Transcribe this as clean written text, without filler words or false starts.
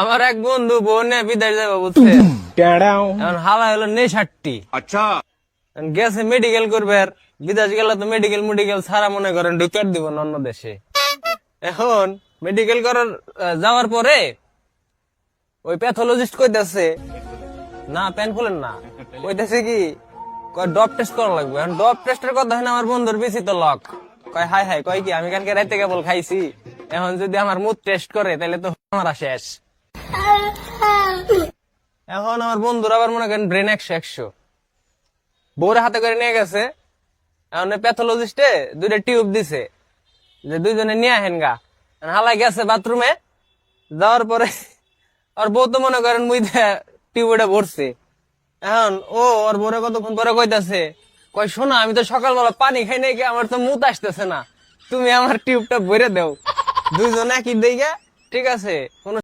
আমার এক বন্ধু বোন বিদেশ যাবো বুঝছে, এখন হালা হলো নেশাট্টি। अच्छा গেছে মেডিকেল করবে, আর বিদেশ গেলে তো মেডিকেল মেডিকেল ছাড়া মনে করেন ঢুকার দিব না অন্য দেশে। এখন মেডিকেল করার যাওয়ার পরে ওই প্যাথোলজিস্ট কইতাছে না প্যান খুলেন না, কইতাছে কি কয় ডপ টেস্ট করা লাগবে। এখন ডপ টেস্টের কথা হয় না, আমার বন্ধুর বেশি তো লক কয় হাই হাই, কয় কি আমি কালকে রাতে কেবল খাইছি, এখন যদি আমার মুড টেস্ট করে তাহলে তো আমার শেষ। এখন আমার বন্ধুরা আবার মনে করেন ব্রেন 100 বউরে হাতে করে নিয়ে গেছে। এখন প্যাথোলজিস্টে 2টা টিউব দিছে যে 2জনে নিয়ে আহেন গা। হালাই গেছে বাথরুমে, যাওয়ার পরে আর বউ তো মনে করেন মুই টিউবটা ভরছে। এখন ও ওর বউরে কতক্ষণ পরে কইতাছে কয় শোনা আমি তো সকালবেলা পানি খাই নাই, আমার তো মুত আসতেছে না, তুমি আমার টিউবটা ভরে দাও। 2জন একই দিকে ঠিক আছে, কোন